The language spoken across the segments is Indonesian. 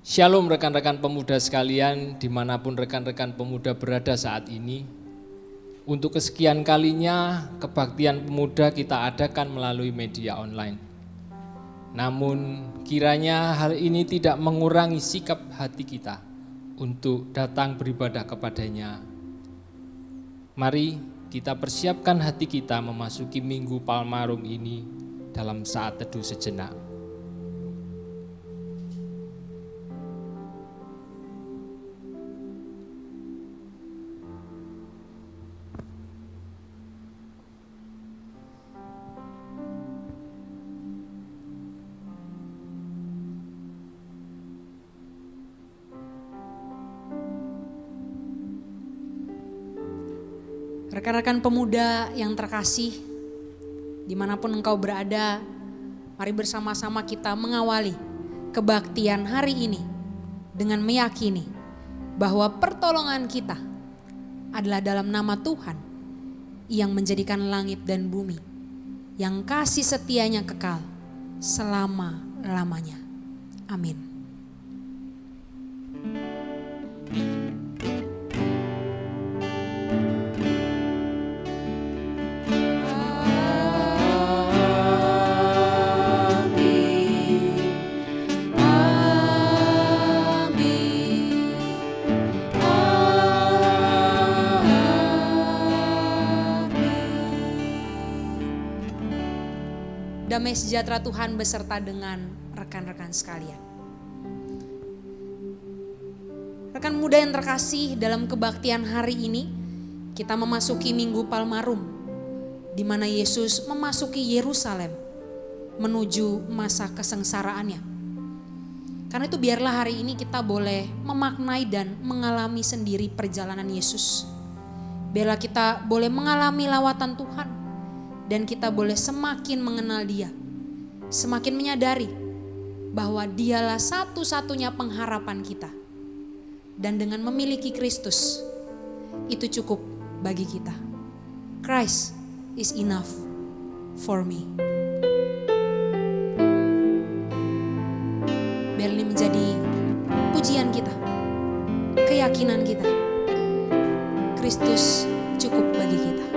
Shalom rekan-rekan pemuda sekalian, dimanapun rekan-rekan pemuda berada saat ini. Untuk kesekian kalinya kebaktian pemuda kita adakan melalui media online. Namun kiranya hal ini tidak mengurangi sikap hati kita untuk datang beribadah kepadanya. Mari kita persiapkan hati kita memasuki Minggu Palmarum ini dalam saat teduh sejenak. Rekan-rekan pemuda yang terkasih, dimanapun engkau berada, mari bersama-sama kita mengawali kebaktian hari ini dengan meyakini bahwa pertolongan kita adalah dalam nama Tuhan yang menjadikan langit dan bumi, yang kasih setianya kekal selama-lamanya. Amin. Damai sejahtera Tuhan beserta dengan rekan-rekan sekalian. Rekan muda yang terkasih, dalam kebaktian hari ini kita memasuki Minggu Palmarum, di mana Yesus memasuki Yerusalem menuju masa kesengsaraannya. Karena itu biarlah hari ini kita boleh memaknai dan mengalami sendiri perjalanan Yesus. Biarlah kita boleh mengalami lawatan Tuhan. Dan kita boleh semakin mengenal Dia, semakin menyadari bahwa Dialah satu-satunya pengharapan kita. Dan dengan memiliki Kristus, itu cukup bagi kita. Christ is enough for me. Biar ini menjadi pujian kita, keyakinan kita. Kristus cukup bagi kita.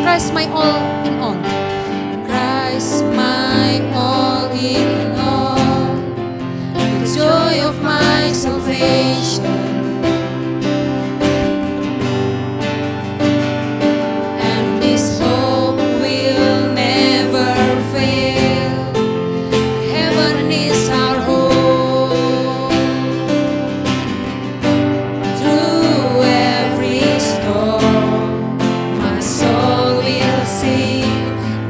Christ my all in all. Christ my all in all. The joy of my salvation. And this hope will never fail. Heaven is our hope. Through every storm, my soul will sing.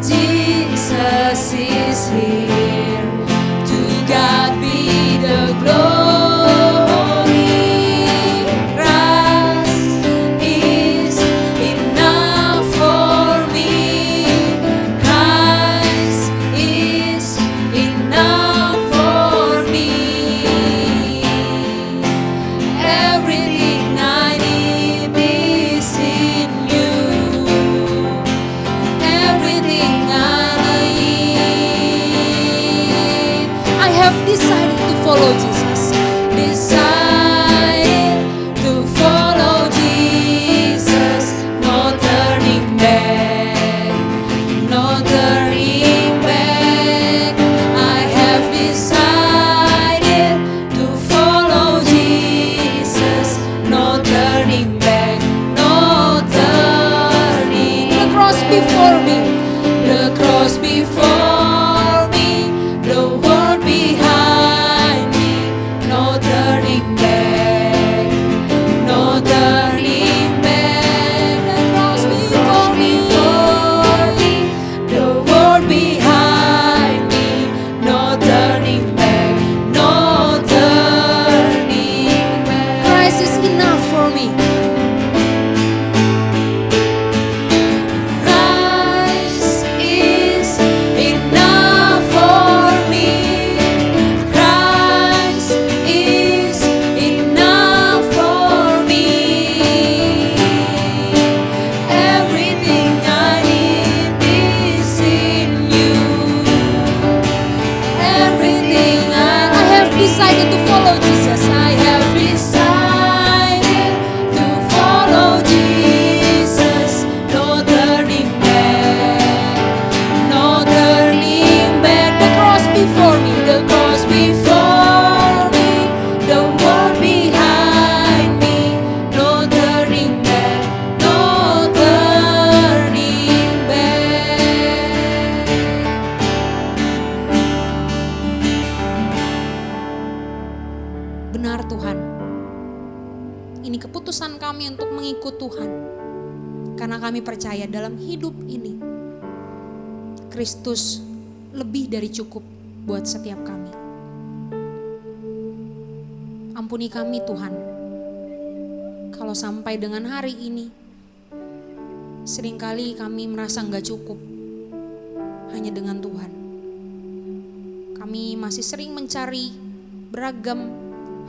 Jesus is here. To God be the glory. Christ is enough for me. Christ is enough for me. Everything I need is in you. keputusan kami untuk mengikut Tuhan. Karena kami percaya dalam hidup ini Kristus lebih dari cukup buat setiap kami. Ampuni kami Tuhan, kalau sampai dengan hari ini seringkali kami merasa gak cukup hanya dengan Tuhan. Kami masih sering mencari beragam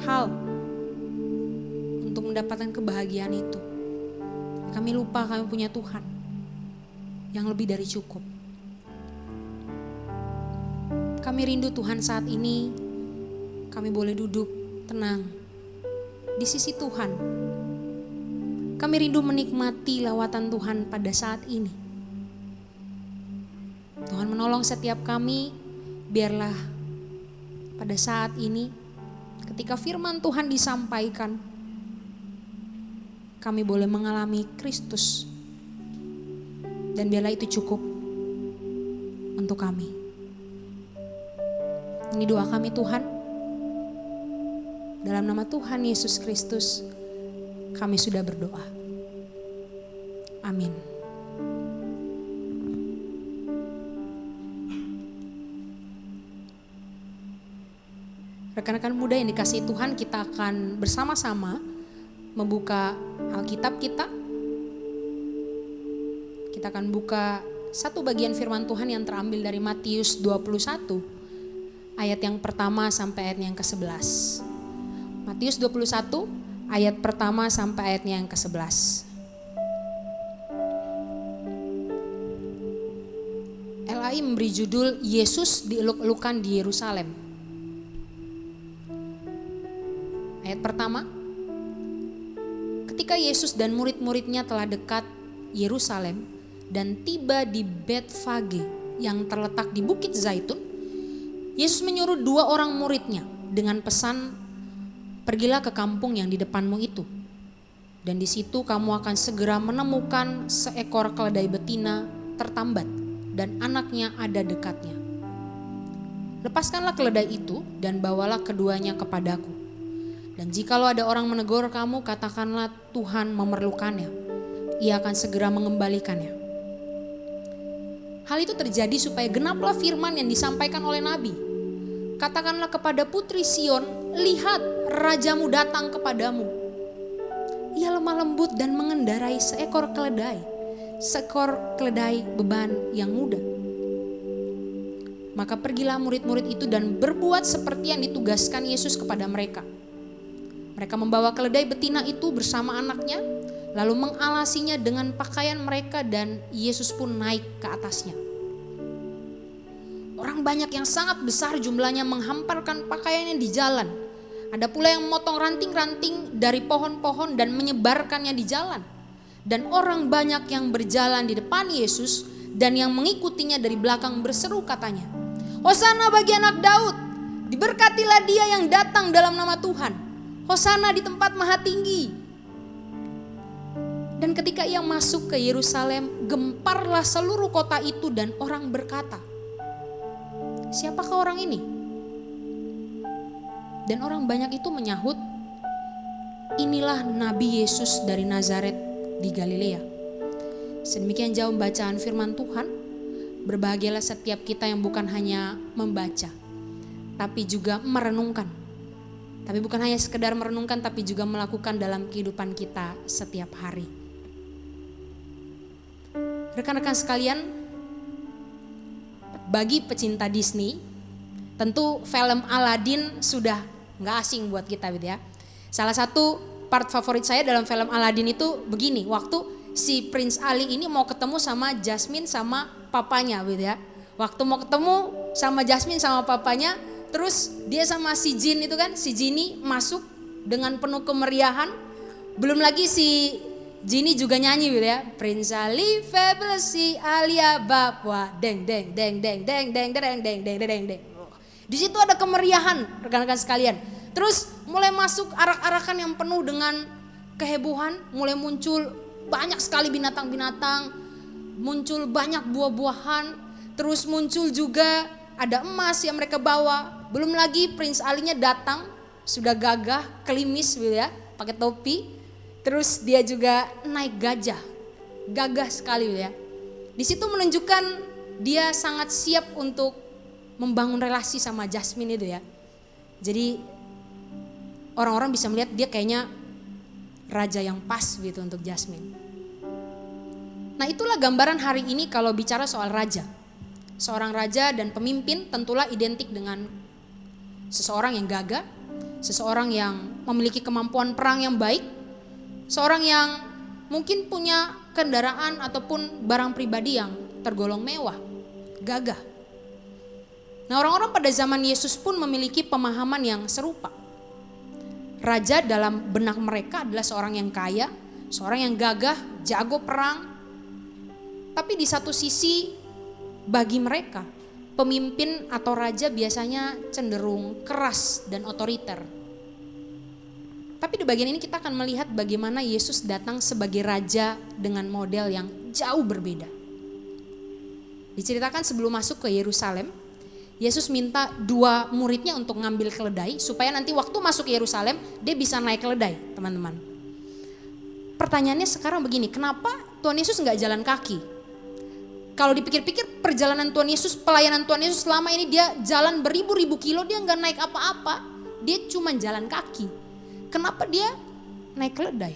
hal untuk mendapatkan kebahagiaan itu. Kami lupa kami punya Tuhan yang lebih dari cukup. Kami rindu Tuhan saat ini kami boleh duduk tenang di sisi Tuhan. Kami rindu menikmati lawatan Tuhan pada saat ini. Tuhan menolong setiap kami, biarlah pada saat ini ketika firman Tuhan disampaikan, kami boleh mengalami Kristus. Dan biarlah itu cukup untuk kami. Ini doa kami Tuhan. Dalam nama Tuhan Yesus Kristus, kami sudah berdoa. Amin. Rekan-rekan muda yang dikasihi Tuhan, kita akan bersama-sama membuka Alkitab kita. Kita akan buka satu bagian firman Tuhan yang terambil dari Matius 21 ayat yang pertama sampai ayat yang ke-11. Matius 21 ayat pertama sampai ayatnya yang ke-11. LAI memberi judul Yesus dieluk-elukan di Yerusalem. Ayat pertama, ketika Yesus dan murid-muridnya telah dekat Yerusalem dan tiba di Betfage yang terletak di Bukit Zaitun, Yesus menyuruh 2 orang muridnya dengan pesan, pergilah ke kampung yang di depanmu itu, dan di situ kamu akan segera menemukan seekor keledai betina tertambat dan anaknya ada dekatnya. Lepaskanlah keledai itu dan bawalah keduanya kepadaku. Dan jikalau ada orang menegur kamu, katakanlah Tuhan memerlukannya. Ia akan segera mengembalikannya. Hal itu terjadi supaya genaplah firman yang disampaikan oleh Nabi. Katakanlah kepada putri Sion, lihat rajamu datang kepadamu. Ia lemah lembut dan mengendarai seekor keledai beban yang muda. Maka pergilah murid-murid itu dan berbuat seperti yang ditugaskan Yesus kepada mereka. Mereka membawa keledai betina itu bersama anaknya, lalu mengalasinya dengan pakaian mereka dan Yesus pun naik ke atasnya. Orang banyak yang sangat besar jumlahnya menghamparkan pakaiannya di jalan. Ada pula yang memotong ranting-ranting dari pohon-pohon dan menyebarkannya di jalan. Dan orang banyak yang berjalan di depan Yesus dan yang mengikutinya dari belakang berseru katanya, Hosana bagi anak Daud, diberkatilah dia yang datang dalam nama Tuhan. Hosana di tempat maha tinggi. Dan ketika ia masuk ke Yerusalem, gemparlah seluruh kota itu dan orang berkata, siapakah orang ini? Dan orang banyak itu menyahut, inilah Nabi Yesus dari Nazaret di Galilea. Sedemikian jauh bacaan firman Tuhan. Berbahagialah setiap kita yang bukan hanya membaca, tapi juga merenungkan. Tapi bukan hanya sekedar merenungkan, tapi juga melakukan dalam kehidupan kita setiap hari. Rekan-rekan sekalian, bagi pecinta Disney, tentu film Aladdin sudah gak asing buat kita gitu ya. Salah satu part favorit saya dalam film Aladdin itu begini, waktu si Prince Ali ini mau ketemu sama Jasmine sama papanya gitu ya. Waktu mau ketemu sama Jasmine sama papanya, terus dia sama si Jin itu kan, si Genie masuk dengan penuh kemeriahan. Belum lagi si Genie juga nyanyi gitu ya. Prince Ali fabulous si Alia Bapwa deng deng deng deng deng deng deng deng deng deng deng. Di situ ada kemeriahan rekan-rekan sekalian. Terus mulai masuk arak-arakan yang penuh dengan kehebohan, mulai muncul banyak sekali binatang-binatang, muncul banyak buah-buahan, terus muncul juga ada emas yang mereka bawa. Belum lagi Prince Ali-nya datang, sudah gagah, klimis gitu ya, pakai topi. Terus dia juga naik gajah, gagah sekali ya. Di situ menunjukkan dia sangat siap untuk membangun relasi sama Jasmine itu ya. Jadi orang-orang bisa melihat dia kayaknya raja yang pas gitu untuk Jasmine. Nah itulah gambaran hari ini kalau bicara soal raja. Seorang raja dan pemimpin tentulah identik dengan seseorang yang gagah, seseorang yang memiliki kemampuan perang yang baik, seorang yang mungkin punya kendaraan ataupun barang pribadi yang tergolong mewah, gagah. Nah orang-orang pada zaman Yesus pun memiliki pemahaman yang serupa. Raja dalam benak mereka adalah seorang yang kaya, seorang yang gagah, jago perang. Tapi di satu sisi bagi mereka, pemimpin atau raja biasanya cenderung keras dan otoriter. Tapi di bagian ini kita akan melihat bagaimana Yesus datang sebagai raja dengan model yang jauh berbeda. Diceritakan sebelum masuk ke Yerusalem, Yesus minta 2 muridnya untuk ngambil keledai supaya nanti waktu masuk Yerusalem dia bisa naik keledai, teman-teman. Pertanyaannya sekarang begini, kenapa Tuhan Yesus nggak jalan kaki? Kalau dipikir-pikir perjalanan Tuhan Yesus, pelayanan Tuhan Yesus selama ini dia jalan beribu-ribu kilo, dia nggak naik apa-apa, dia cuma jalan kaki. Kenapa dia naik keledai?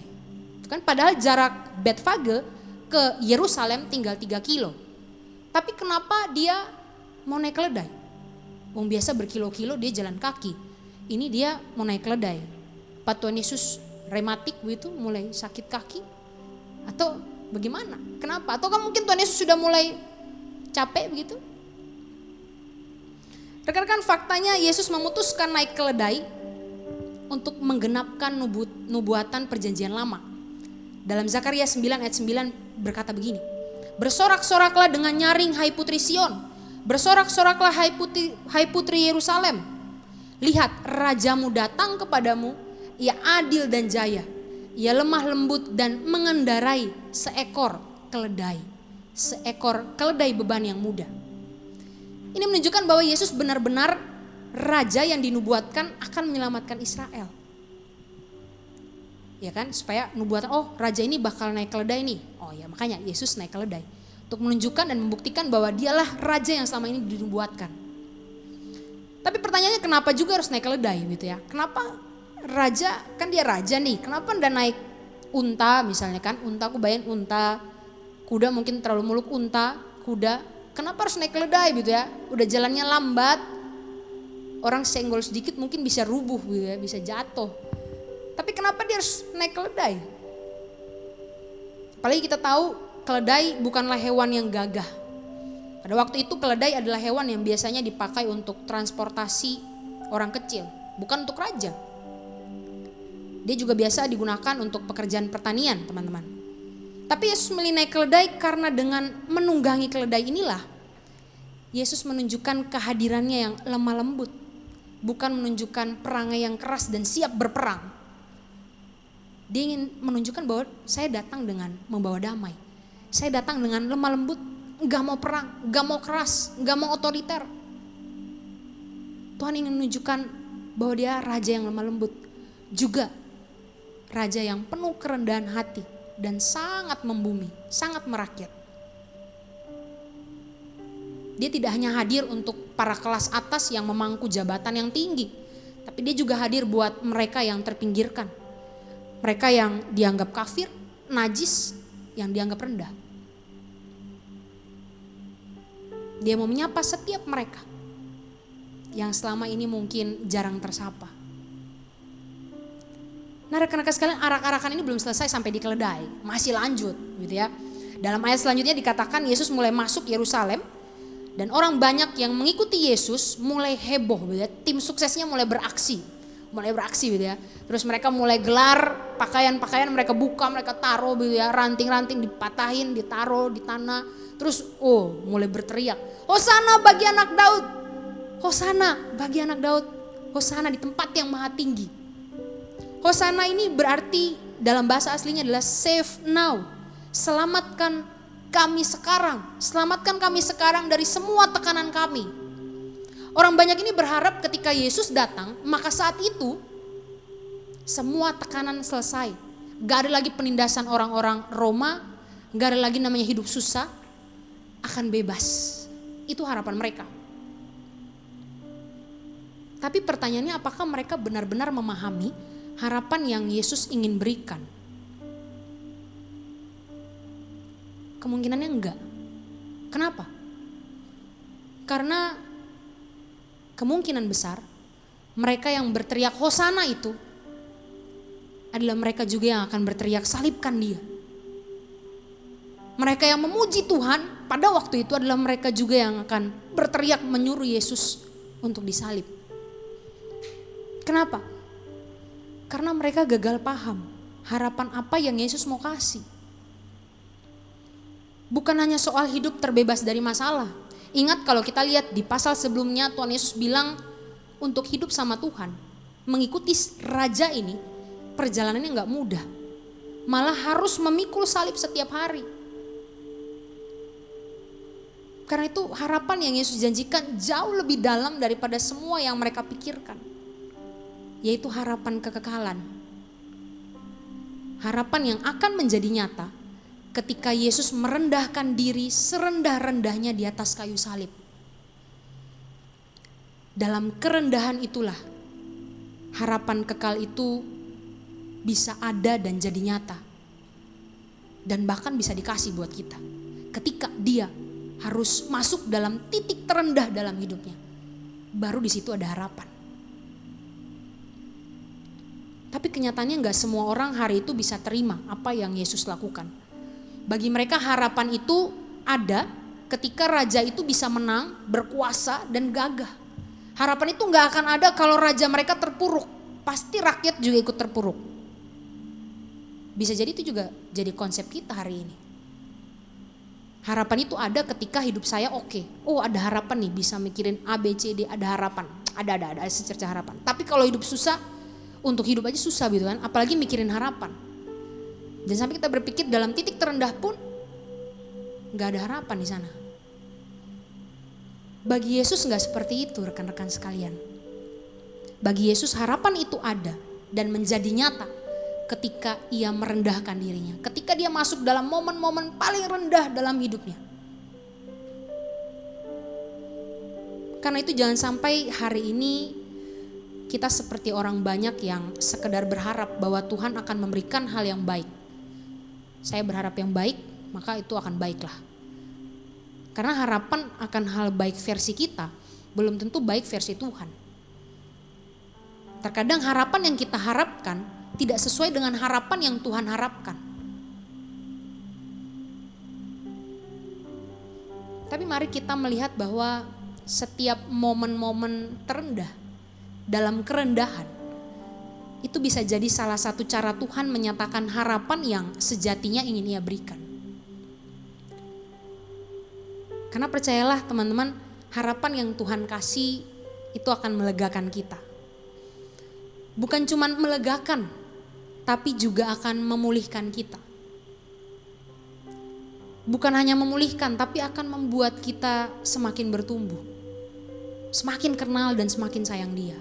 Kan padahal jarak Betfage ke Yerusalem tinggal 3 kilo. Tapi kenapa dia mau naik keledai? Wong biasa berkilo-kilo dia jalan kaki. Ini dia mau naik keledai. Pak Tuhan Yesus rematik begitu, mulai sakit kaki? Atau bagaimana? Kenapa? Atau kan mungkin Tuhan Yesus sudah mulai capek begitu? Rekan-rekan, faktanya Yesus memutuskan naik keledai untuk menggenapkan nubuatan perjanjian lama. Dalam Zakaria 9 ayat 9 berkata begini, bersorak-soraklah dengan nyaring hai putri Sion, bersorak-soraklah hai putri Yerusalem. Lihat rajamu datang kepadamu, ia adil dan jaya, ia lemah lembut dan mengendarai seekor keledai beban yang muda. Ini menunjukkan bahwa Yesus benar-benar raja yang dinubuatkan akan menyelamatkan Israel. Ya kan, supaya nubuatan, oh raja ini bakal naik keledai nih. Oh ya, makanya Yesus naik keledai untuk menunjukkan dan membuktikan bahwa dialah raja yang selama ini dinubuatkan. Tapi pertanyaannya kenapa juga harus naik keledai gitu ya? Kenapa raja, kan dia raja nih, kenapa enggak naik unta misalnya kan? Unta, aku bayangin unta, kuda mungkin terlalu muluk unta, kuda. Kenapa harus naik keledai gitu ya? Udah jalannya lambat, orang senggol sedikit mungkin bisa rubuh gitu ya, bisa jatuh. Tapi kenapa dia harus naik keledai? Apalagi kita tahu keledai bukanlah hewan yang gagah. Pada waktu itu keledai adalah hewan yang biasanya dipakai untuk transportasi orang kecil, bukan untuk raja. Dia juga biasa digunakan untuk pekerjaan pertanian, teman-teman. Tapi Yesus memilih naik keledai karena dengan menunggangi keledai inilah Yesus menunjukkan kehadirannya yang lemah lembut. Bukan menunjukkan perangai yang keras dan siap berperang. Dia ingin menunjukkan bahwa saya datang dengan membawa damai. Saya datang dengan lemah lembut, gak mau perang, gak mau keras, gak mau otoriter. Tuhan ingin menunjukkan bahwa dia raja yang lemah lembut. Juga raja yang penuh kerendahan hati dan sangat membumi, sangat merakyat. Dia tidak hanya hadir untuk para kelas atas yang memangku jabatan yang tinggi, tapi dia juga hadir buat mereka yang terpinggirkan. Mereka yang dianggap kafir, najis, yang dianggap rendah. Dia mau menyapa setiap mereka yang selama ini mungkin jarang tersapa. Nah rekan-rekan sekalian, arak-arakan ini belum selesai sampai di keledai, masih lanjut gitu ya. Dalam ayat selanjutnya dikatakan Yesus mulai masuk Yerusalem. Dan orang banyak yang mengikuti Yesus mulai heboh gitu ya. Tim suksesnya mulai beraksi gitu ya. Terus mereka mulai gelar pakaian-pakaian, mereka buka, mereka taruh gitu ya. Ranting-ranting dipatahin, ditaruh di tanah. Terus mulai berteriak, Hosana bagi anak Daud, Hosana bagi anak Daud, Hosana di tempat yang maha tinggi. Hosana ini berarti dalam bahasa aslinya adalah save now, selamatkan kami sekarang, selamatkan kami sekarang dari semua tekanan kami. Orang banyak ini berharap ketika Yesus datang, maka saat itu semua tekanan selesai, Gak ada lagi penindasan orang-orang Roma, gak ada lagi namanya hidup susah, akan bebas. Itu harapan mereka. Tapi pertanyaannya, apakah mereka benar-benar memahami harapan yang Yesus ingin berikan? Kemungkinannya enggak. Kenapa? Karena kemungkinan besar mereka yang berteriak Hosana itu adalah mereka juga yang akan berteriak salibkan dia. Mereka yang memuji Tuhan pada waktu itu adalah mereka juga yang akan berteriak menyuruh Yesus untuk disalib. Kenapa? Karena mereka gagal paham harapan apa yang Yesus mau kasih. Bukan hanya soal hidup terbebas dari masalah. Ingat kalau kita lihat di pasal sebelumnya Tuhan Yesus bilang untuk hidup sama Tuhan, mengikuti raja ini perjalanannya gak mudah. Malah harus memikul salib setiap hari. Karena itu harapan yang Yesus janjikan jauh lebih dalam daripada semua yang mereka pikirkan. Yaitu harapan kekekalan. Harapan yang akan menjadi nyata ketika Yesus merendahkan diri serendah-rendahnya di atas kayu salib. Dalam kerendahan itulah harapan kekal itu bisa ada dan jadi nyata. Dan bahkan bisa dikasih buat kita. Ketika dia harus masuk dalam titik terendah dalam hidupnya. Baru di situ ada harapan. Tapi kenyataannya gak semua orang hari itu bisa terima apa yang Yesus lakukan. Bagi mereka harapan itu ada ketika raja itu bisa menang, berkuasa dan gagah. Harapan itu gak akan ada kalau raja mereka terpuruk. Pasti rakyat juga ikut terpuruk. Bisa jadi itu juga jadi konsep kita hari ini. Harapan itu ada ketika hidup saya oke. Oh ada harapan nih, bisa mikirin A, B, C, D, ada harapan. Ada secerca harapan. Tapi kalau hidup susah, untuk hidup aja susah gitu kan. Apalagi mikirin harapan. Dan sampai kita berpikir dalam titik terendah pun gak ada harapan di sana. Bagi Yesus gak seperti itu rekan-rekan sekalian. Bagi Yesus harapan itu ada dan menjadi nyata ketika ia merendahkan dirinya. Ketika dia masuk dalam momen-momen paling rendah dalam hidupnya. Karena itu jangan sampai hari ini kita seperti orang banyak yang sekedar berharap bahwa Tuhan akan memberikan hal yang baik. Saya berharap yang baik, maka itu akan baiklah. Karena harapan akan hal baik versi kita, belum tentu baik versi Tuhan. Terkadang harapan yang kita harapkan tidak sesuai dengan harapan yang Tuhan harapkan. Tapi mari kita melihat bahwa setiap momen-momen terendah dalam kerendahan itu bisa jadi salah satu cara Tuhan menyatakan harapan yang sejatinya ingin Ia berikan. Karena percayalah teman-teman, harapan yang Tuhan kasih itu akan melegakan kita. Bukan cuma melegakan, tapi juga akan memulihkan kita. Bukan hanya memulihkan, tapi akan membuat kita semakin bertumbuh. Semakin kenal dan semakin sayang Dia.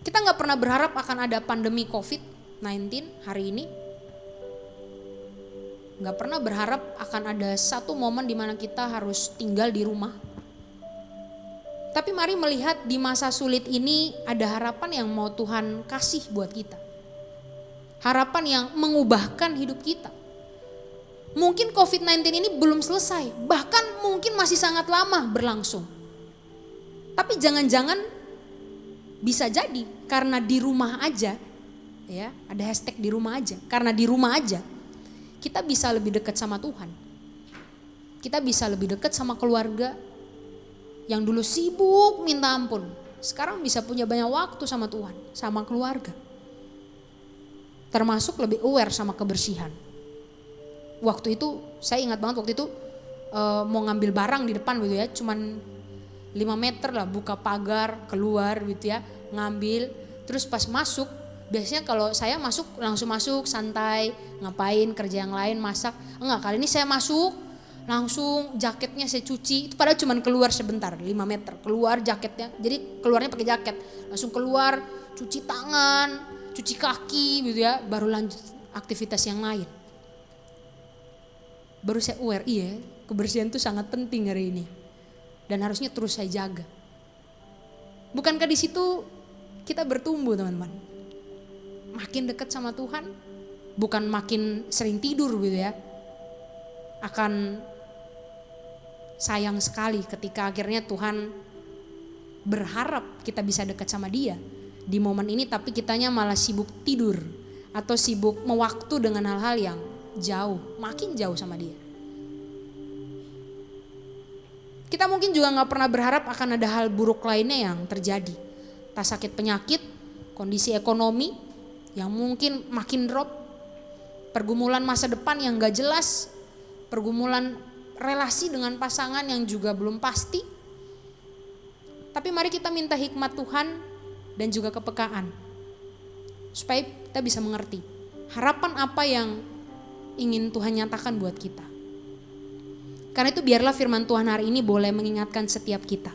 Kita gak pernah berharap akan ada pandemi COVID-19 hari ini. Gak pernah berharap akan ada satu momen di mana kita harus tinggal di rumah. Tapi mari melihat di masa sulit ini ada harapan yang mau Tuhan kasih buat kita. Harapan yang mengubahkan hidup kita. Mungkin COVID-19 ini belum selesai, bahkan mungkin masih sangat lama berlangsung. Tapi jangan-jangan bisa jadi karena di rumah aja, ya ada hashtag di rumah aja. Karena di rumah aja kita bisa lebih dekat sama Tuhan. Kita bisa lebih dekat sama keluarga yang dulu sibuk minta ampun. Sekarang bisa punya banyak waktu sama Tuhan, sama keluarga. Termasuk lebih aware sama kebersihan. Waktu itu saya ingat banget waktu itu mau ngambil barang di depan gitu ya, cuman 5 meter lah, buka pagar keluar gitu ya, ngambil. Terus pas masuk, biasanya kalau saya masuk langsung masuk santai, ngapain kerja yang lain, masak. Enggak, kali ini saya masuk langsung jaketnya saya cuci. Itu padahal cuman keluar sebentar, 5 meter keluar jaketnya. Jadi keluarnya pakai jaket, langsung keluar cuci tangan, cuci kaki gitu ya, baru lanjut aktivitas yang lain. Baru saya aware, iya kebersihan itu sangat penting hari ini. Dan harusnya terus saya jaga. Bukankah di situ kita bertumbuh teman-teman? Makin dekat sama Tuhan, bukan makin sering tidur gitu ya. Akan sayang sekali ketika akhirnya Tuhan berharap kita bisa dekat sama Dia di momen ini, tapi kitanya malah sibuk tidur atau sibuk mewaktu dengan hal-hal yang jauh, makin jauh sama Dia. Kita mungkin juga gak pernah berharap akan ada hal buruk lainnya yang terjadi. Entah sakit penyakit, kondisi ekonomi yang mungkin makin drop, pergumulan masa depan yang gak jelas, pergumulan relasi dengan pasangan yang juga belum pasti. Tapi mari kita minta hikmat Tuhan dan juga kepekaan supaya kita bisa mengerti harapan apa yang ingin Tuhan nyatakan buat kita. Karena itu biarlah firman Tuhan hari ini boleh mengingatkan setiap kita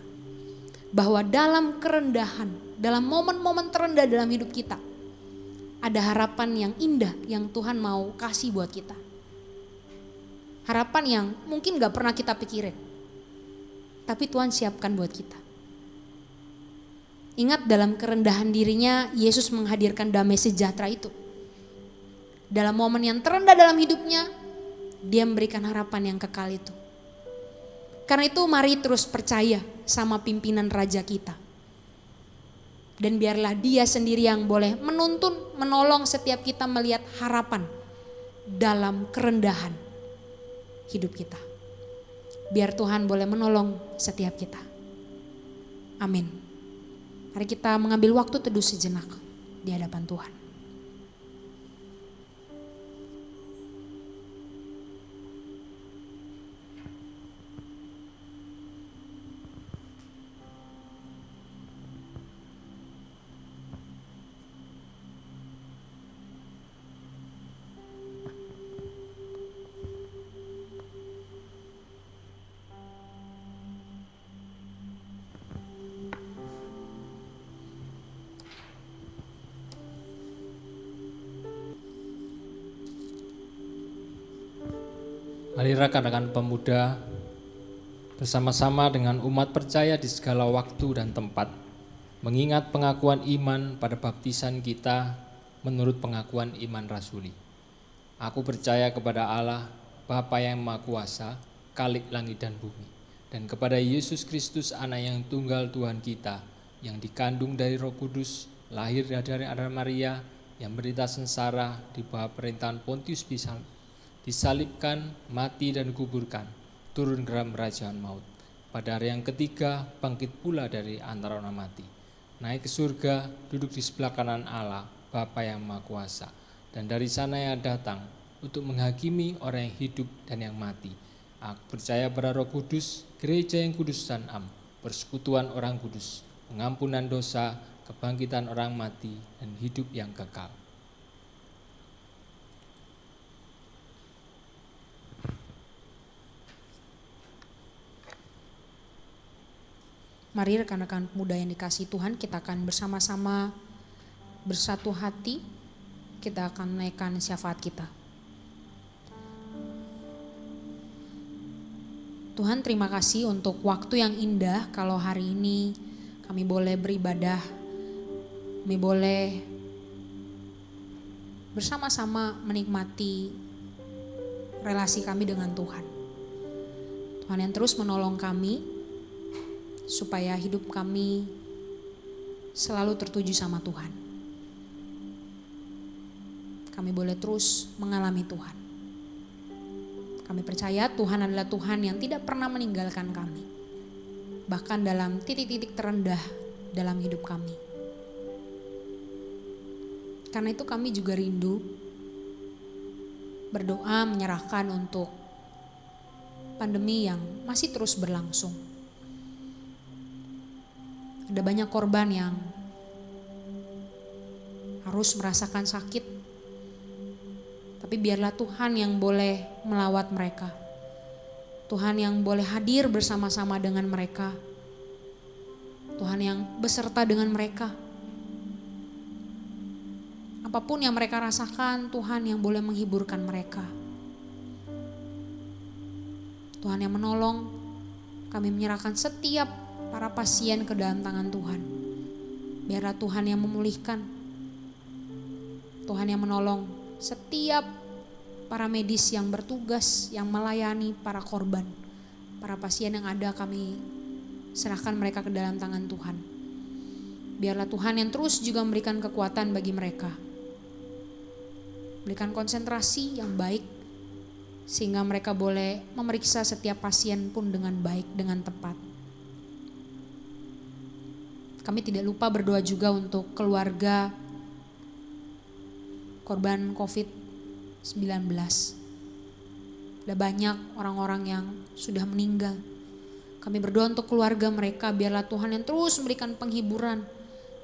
bahwa dalam kerendahan, dalam momen-momen terendah dalam hidup kita, ada harapan yang indah yang Tuhan mau kasih buat kita. Harapan yang mungkin gak pernah kita pikirin, tapi Tuhan siapkan buat kita. Ingat, dalam kerendahan dirinya Yesus menghadirkan damai sejahtera itu. Dalam momen yang terendah dalam hidupnya, Dia memberikan harapan yang kekal itu. Karena itu mari terus percaya sama pimpinan Raja kita. Dan biarlah Dia sendiri yang boleh menuntun, menolong setiap kita melihat harapan dalam kerendahan hidup kita. Biar Tuhan boleh menolong setiap kita. Amin. Mari kita mengambil waktu teduh sejenak di hadapan Tuhan. Mari rekan-rekan pemuda bersama-sama dengan umat percaya di segala waktu dan tempat mengingat pengakuan iman pada baptisan kita menurut pengakuan iman rasuli. Aku percaya kepada Allah, Bapa yang Maha Kuasa, Khalik langit dan bumi, dan kepada Yesus Kristus Anak yang tunggal Tuhan kita, yang dikandung dari Roh Kudus, lahir dari Ada Maria, yang menderita sengsara di bawah pemerintahan Pontius Pilatus, disalibkan, mati dan dikuburkan, turun ke dalam kerajaan maut. Pada hari yang ketiga bangkit pula dari antara orang mati, naik ke surga, duduk di sebelah kanan Allah, Bapa yang Maha Kuasa, dan dari sana yang datang untuk menghakimi orang yang hidup dan yang mati. Aku percaya pada Roh Kudus, gereja yang kudus dan am, persekutuan orang kudus, pengampunan dosa, kebangkitan orang mati, dan hidup yang kekal. Mari rekan-rekan pemuda yang dikasihi Tuhan, kita akan bersama-sama bersatu hati, kita akan menaikkan syafaat kita. Tuhan, terima kasih untuk waktu yang indah kalau hari ini kami boleh beribadah, kami boleh bersama-sama menikmati relasi kami dengan Tuhan. Tuhan yang terus menolong kami supaya hidup kami selalu tertuju sama Tuhan. Kami boleh terus mengalami Tuhan. Kami percaya Tuhan adalah Tuhan yang tidak pernah meninggalkan kami, bahkan dalam titik-titik terendah dalam hidup kami. Karena itu kami juga rindu berdoa menyerahkan untuk pandemi yang masih terus berlangsung. Ada banyak korban yang harus merasakan sakit, tapi biarlah Tuhan yang boleh melawat mereka. Tuhan yang boleh hadir bersama-sama dengan mereka. Tuhan yang beserta dengan mereka. Apapun yang mereka rasakan, Tuhan yang boleh menghiburkan mereka. Tuhan yang menolong, kami menyerahkan setiap para pasien ke dalam tangan Tuhan. Biarlah Tuhan yang memulihkan, Tuhan yang menolong setiap para medis yang bertugas, yang melayani para korban, para pasien yang ada, kami serahkan mereka ke dalam tangan Tuhan. Biarlah Tuhan yang terus juga memberikan kekuatan bagi mereka, berikan konsentrasi yang baik, sehingga mereka boleh memeriksa setiap pasien pun dengan baik, dengan tepat. Kami tidak lupa berdoa juga untuk keluarga korban COVID-19. Ada banyak orang-orang yang sudah meninggal. Kami berdoa untuk keluarga mereka, biarlah Tuhan yang terus memberikan penghiburan,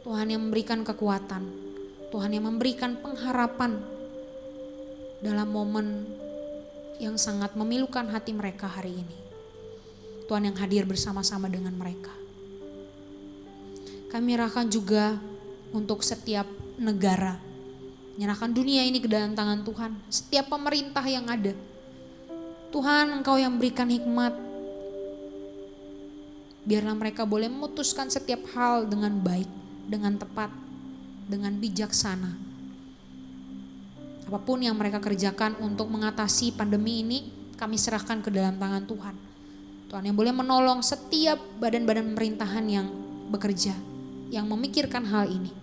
Tuhan yang memberikan kekuatan, Tuhan yang memberikan pengharapan dalam momen yang sangat memilukan hati mereka hari ini. Tuhan yang hadir bersama-sama dengan mereka. Kami menyerahkan juga untuk setiap negara, menyerahkan dunia ini ke dalam tangan Tuhan. Setiap pemerintah yang ada, Tuhan Engkau yang berikan hikmat. Biarlah mereka boleh memutuskan setiap hal dengan baik, dengan tepat, dengan bijaksana. Apapun yang mereka kerjakan untuk mengatasi pandemi ini, kami serahkan ke dalam tangan Tuhan. Tuhan yang boleh menolong setiap badan-badan pemerintahan yang bekerja, yang memikirkan hal ini.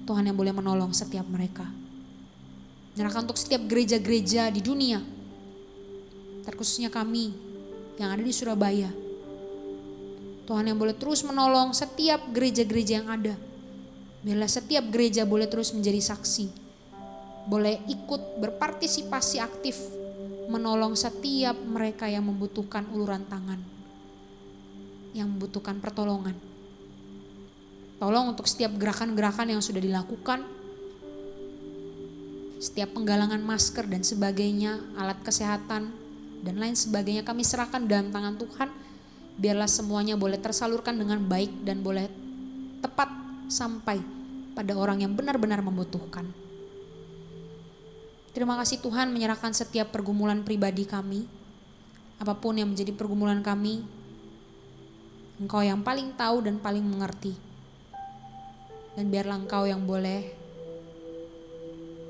Tuhan yang boleh menolong setiap mereka. Menyerahkan untuk setiap gereja-gereja di dunia, terkhususnya kami yang ada di Surabaya. Tuhan yang boleh terus menolong setiap gereja-gereja yang ada. Biarlah setiap gereja boleh terus menjadi saksi, boleh ikut berpartisipasi aktif menolong setiap mereka yang membutuhkan uluran tangan, yang membutuhkan pertolongan. Tolong untuk setiap gerakan-gerakan yang sudah dilakukan, setiap penggalangan masker dan sebagainya, alat kesehatan dan lain sebagainya, kami serahkan dalam tangan Tuhan. Biarlah semuanya boleh tersalurkan dengan baik dan boleh tepat sampai pada orang yang benar-benar membutuhkan. Terima kasih Tuhan, menyerahkan setiap pergumulan pribadi kami, apapun yang menjadi pergumulan kami, Engkau yang paling tahu dan paling mengerti. Dan biarlah Engkau yang boleh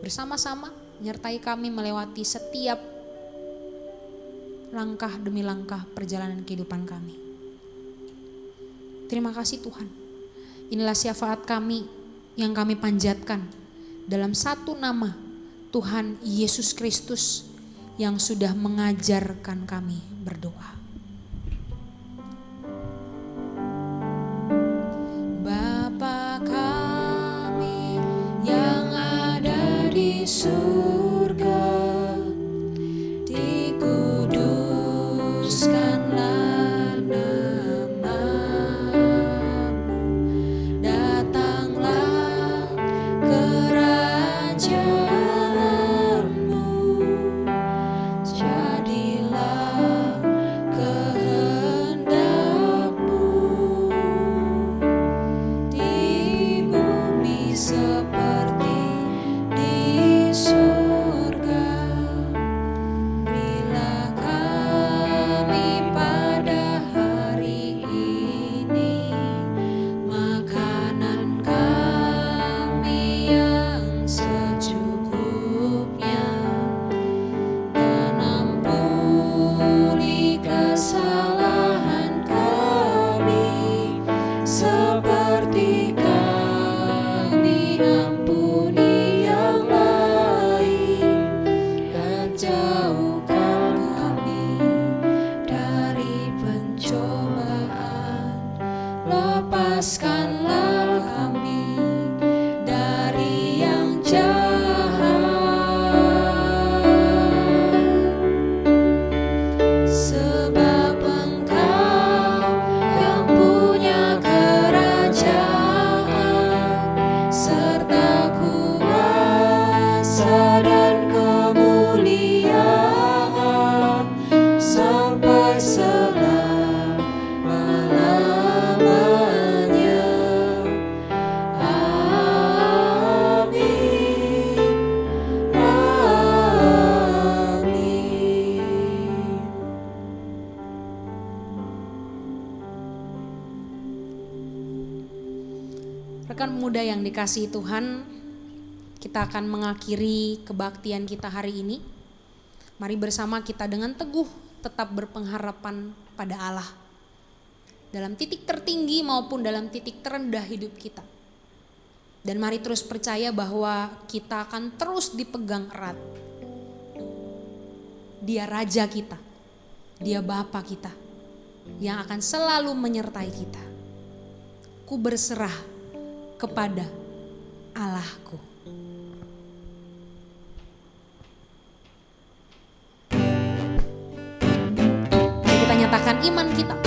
bersama-sama menyertai kami melewati setiap langkah demi langkah perjalanan kehidupan kami. Terima kasih Tuhan. Inilah syafaat kami yang kami panjatkan dalam satu nama, Tuhan Yesus Kristus, yang sudah mengajarkan kami berdoa. Bapa kami yang ada di surga, dikuduskanlah nama-Mu, datanglah kerajaan-Mu, jadilah kehendak-Mu di bumi seperti di surga. Berilah kami pada hari ini makanan kami yang secukupnya, dan ampuni kesalahan kami seperti kami ampuni yang lain, dan jauhkan kami dari pencobaan, lepaskanlah kami dari yang jahat. Sebab Engkau yang punya kerajaan serta kuasa dan kemuliaan sampai selama-lamanya. Rekan muda yang dikasihi Tuhan, kita akan mengakhiri kebaktian kita hari ini. Mari bersama kita dengan teguh tetap berpengharapan pada Allah. Dalam titik tertinggi maupun dalam titik terendah hidup kita. Dan mari terus percaya bahwa kita akan terus dipegang erat. Dia Raja kita, Dia Bapa kita yang akan selalu menyertai kita. Ku berserah kepada Allahku. Mari kita nyatakan iman kita,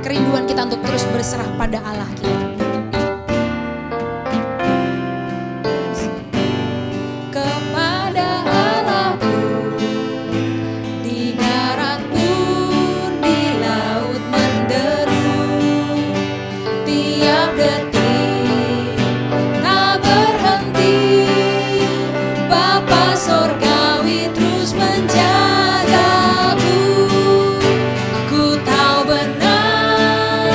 kerinduan kita untuk terus berserah pada Allah kita. Kepada Allahku, di darat pun di laut menderu, tiap detik tak berhenti, Bapa Sorgawi terus menjagaku. Ku tahu benar,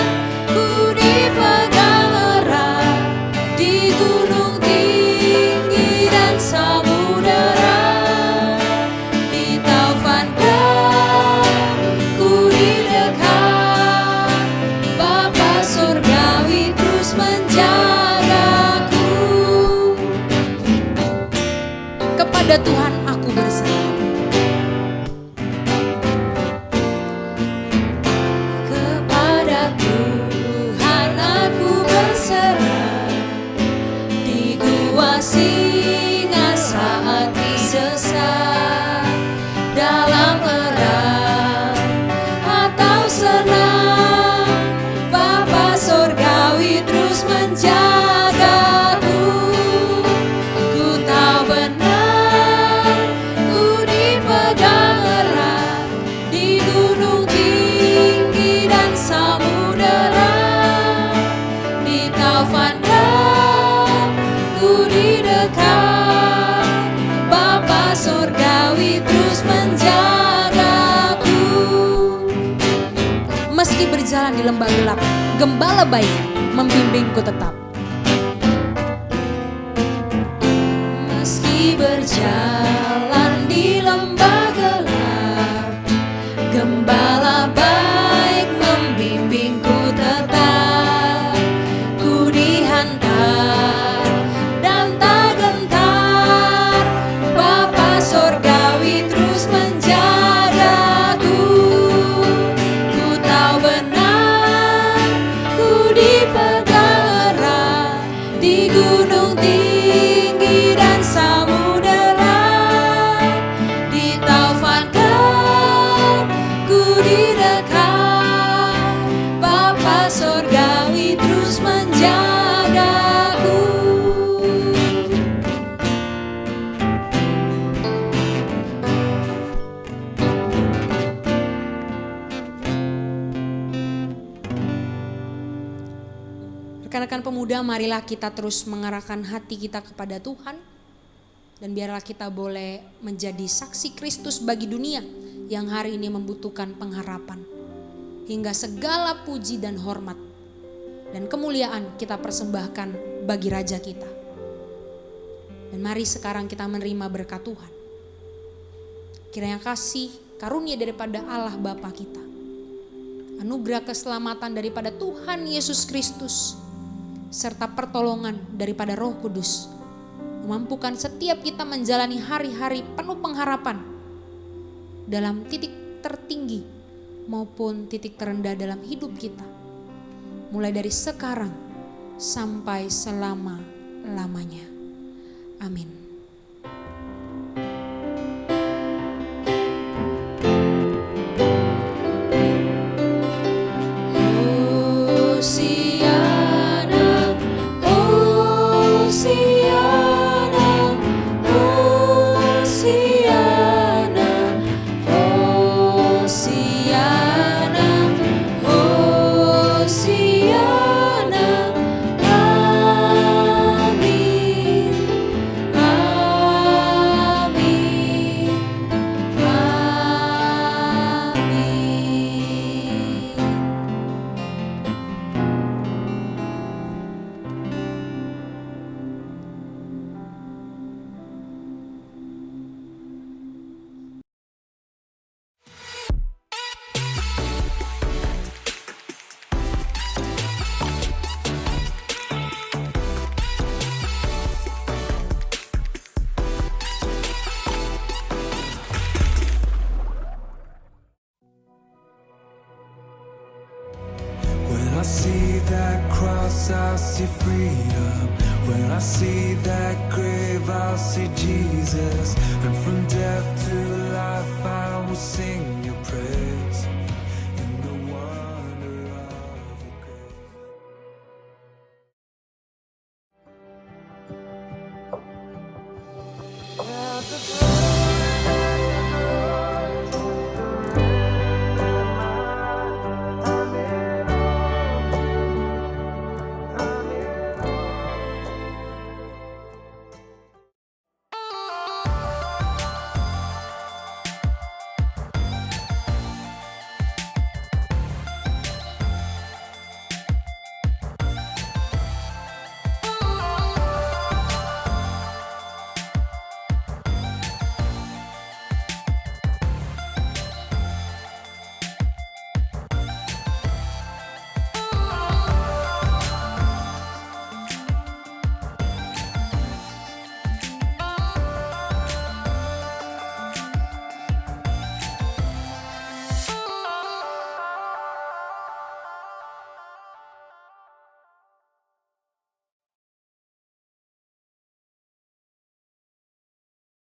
ku dipegang erat di gunung tinggi dan samudera, di taufan gelap ku didekat, Bapa Sorgawi terus menjagaku. Kepada Tuhan aku berserah. Kepada Tuhan aku berserah, di gua singa saat disesat, dalam perang atau senang, Bapa Sorgawi terus menjagaku. Ku tahu benar, ku dipegang erat di gunung tinggi dan samudera, di taufan gelap ku didekat, Bapa Sorgawi terus menjagaku. Meski berjalan di lembah gelap, Gembala baik membimbingku tetap. Meski berjalan di lembah gelap, Gembala baik membimbingku tetap. Ku dihantar dan tak gentar, Bapa Sorgawi terus menjagaku. Ku tahu benar, ku dipegang erat di gunung tinggi dan samudera, di taufan gelap ku didekat, Bapa Sorgawi terus menjagaku. Rekan-rekan pemuda, marilah kita terus mengarahkan hati kita kepada Tuhan. Dan biarlah kita boleh menjadi saksi Kristus bagi dunia yang hari ini membutuhkan pengharapan. Hingga segala puji dan hormat dan kemuliaan kita persembahkan bagi Raja kita. Dan mari sekarang kita menerima berkat Tuhan. Kiranya kasih karunia daripada Allah Bapa kita, anugerah keselamatan daripada Tuhan Yesus Kristus, serta pertolongan daripada Roh Kudus memampukan setiap kita menjalani hari-hari penuh pengharapan dalam titik tertinggi maupun titik terendah dalam hidup kita, mulai dari sekarang sampai selama-lamanya. Amin. I see that cross, I see freedom. When I see that grave, I'll see Jesus. And from death to life, I will sing